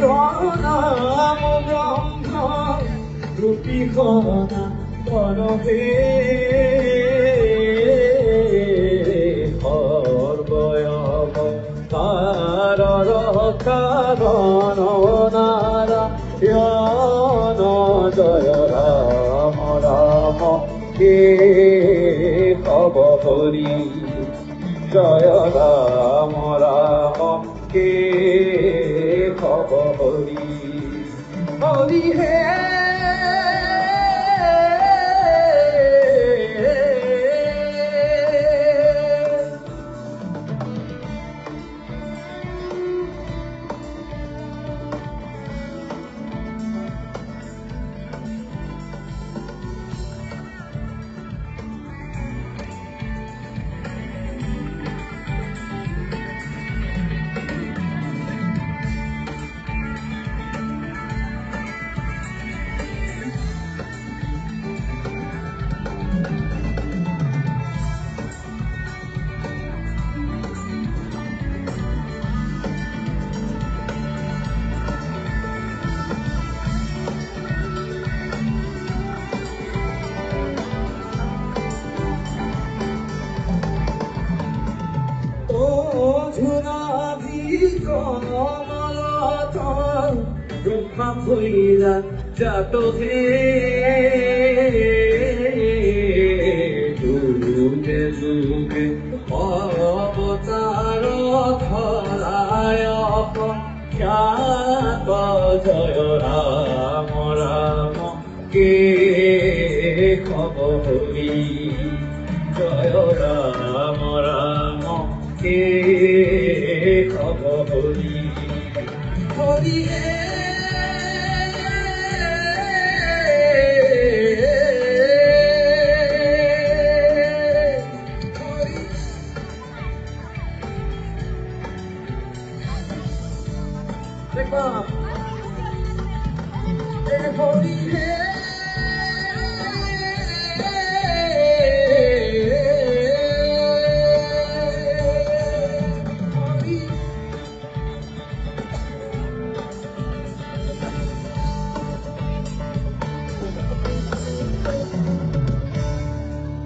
প্রণাম ব্রহ্ম রূপী কণা বনবে হর্বয়ব তার কারণ নারায়ণ জয় রাম রাম কে কব হরি জয় রাম রাম কে কব হরি হরি হে ব্রহ্মা ভৈরা জাত হে যুগে যুগে অবতার ধরায় খ্যাত জয় রাম রাম কে কব হরি জয় রাম রাম কে কব হরি হরি হরি হে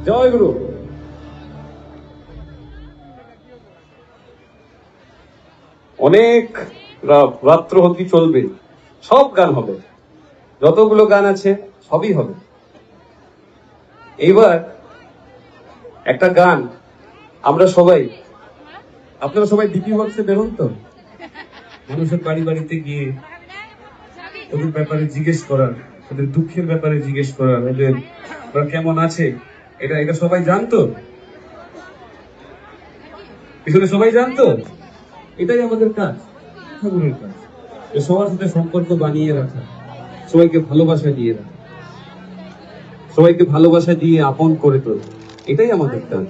জয় গুরু। অনেক রাত্র অবধি চলবে, সব গান হবে, যতগুলো গান আছে সবই হবে। এইবার একটা গান আমরা সবাই, আপনারা সবাই ডিপি বক্সে বেরোন তো, মানুষের বাড়ি বাড়িতে গিয়ে ওদের ব্যাপারে জিজ্ঞেস করার, ওদের দুঃখের ব্যাপারে জিজ্ঞেস করার, ওদের ওরা কেমন আছে, এটা এটা সবাই জানতো, পিছনে সবাই জানতো। এটাই আমাদের কাজ, ঠাকুরের কাজ, সবার সাথে সম্পর্ক বানিয়ে রাখা, সবাইকে ভালোবাসা দিয়ে রাখা, সবাইকে ভালোবাসা দিয়ে আপন করে তোলা, এটাই আমাদের কাজ।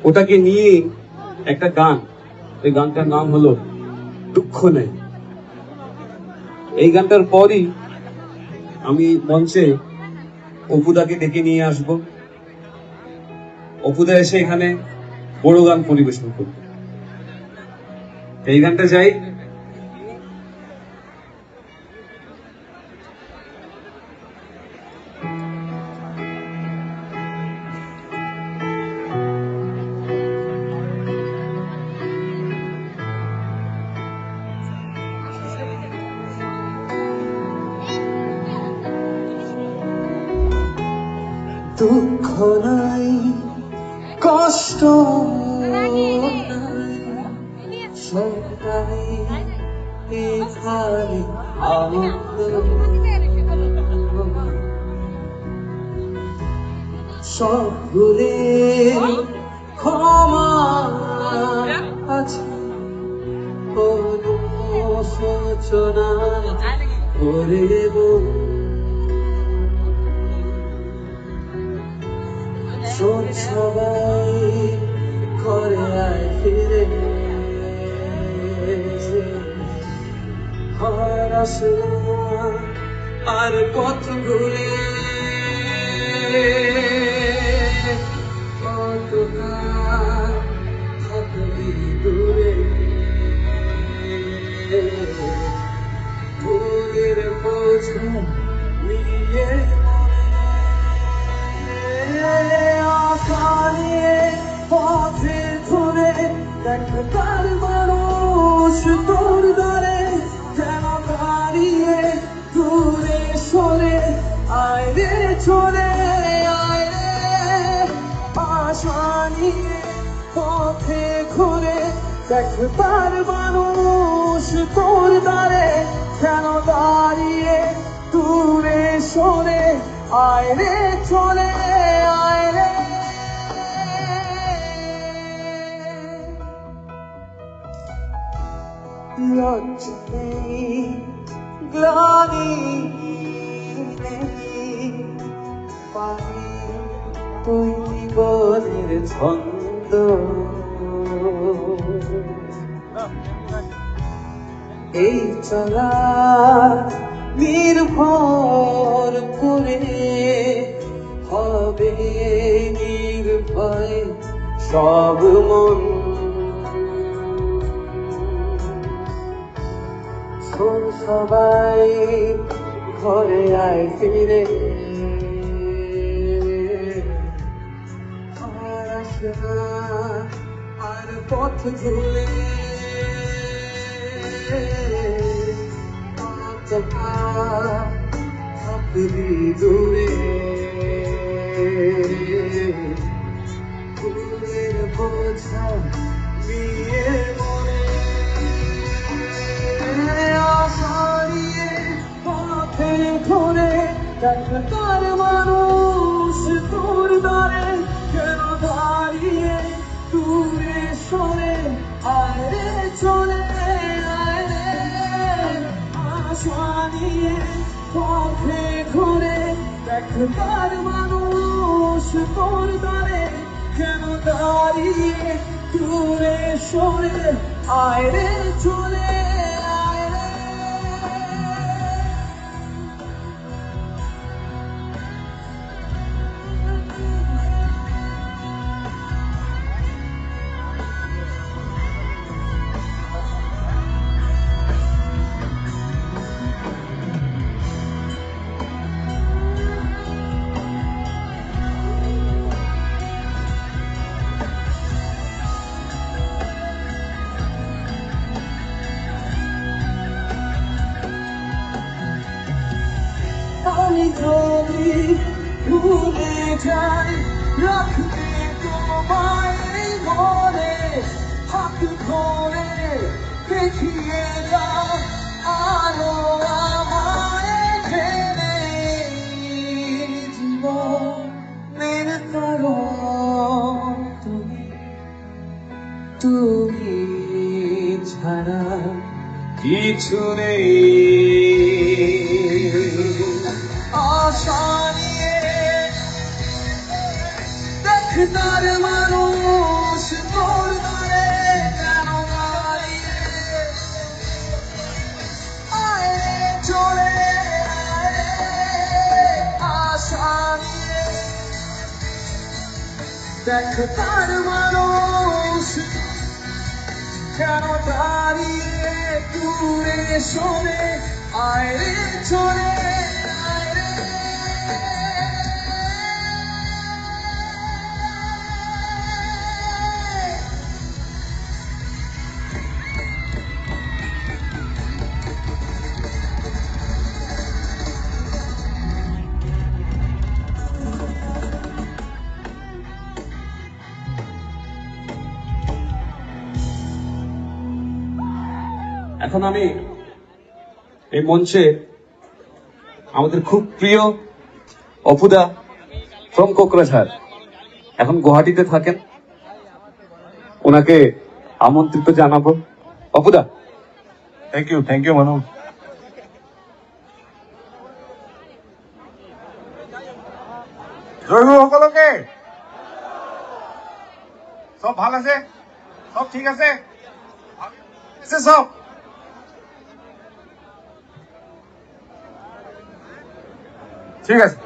ওটাকে নিয়ে একটা গান, এই গানটার নাম হলো দুঃখ নেই। এই গানটার পরই আমি মঞ্চে অপুদাকে ডেকে নিয়ে আসবো। অপুদা এসে এখানে বড় গান পরিবেশন করবে। এই গানটা যাই। দুঃখ নাই, কষ্ট নাই, সবটাই এখানে আনন্দ। সব ভুলে ক্ষমা আছে, কোনো সূচনা করে দেব। সবাই ঘরে আয় ফিরে, আর পথ ঘুরে কতকাল থাকবি দূরে। বোঝা নিয়ে আশা নিয়ে পথে ধরে দেখবার মানুষ তোর দ্বারে যেন দাঁড়িয়ে দূরে সরে আয়রে চলে আয়রে আশা নিয়ে পথে ঘুরে দেখবার মানুষ তোর দ্বারে কেন দাঁড়িয়ে দূরে সরে আয়রে চলে আয়রে লজ্জা নেই গ্লানি নেই পানি তুই জীবনের ছন্দ এই চলা নির্ভর করে হবে নির্ভয় সব মন শোন সবাই ঘরে আয় ফিরে আর আসে না আর পথ ভুলে থাকবি দূরে ফুলের বোঝা নিয়ে মনে আশা নিয়ে পথে ঘুরে দেখবার মানুষ তোর দ্বারে কেন দাঁড়িয়ে দূরে সরে আয়রে চলে আয়রে আশা নিয়ে পথে ঘুরে দেখবার মানুষ তোর দ্বারে কেন দাঁড়িয়ে দূরে সরে আয়রে চলে আয়রে আমি যদি ভুলে যাই রাখতে তোমায় মনে হাত ধরে দেখিয়ে দাও আলো আমায় ঘেরে জীবনের কারণ তুমি ছাড়া কিছু নেই আশা নিয়ে দেখতার মানুষ তোর দ্বারে কেন দাঁড়িয়ে আয়রে চলে আশা নিয়ে দেখতার মানুষ কেন দাঁড়িয়ে দূরে সরে আয়রে চলে এখন আমি এই মঞ্চে আমাদের খুব প্রিয় অপুদা ফ্রম কোকরাঝাড় এখন গুয়াহাটিতে থাকেন, ওনাকে আমন্ত্রিত জানাবো। অপুদা। থ্যাংক ইউ মানু। জয়গুৰু সকলকে সব ভাল আছে, সব ঠিক আছে, সব ঠিক আছে।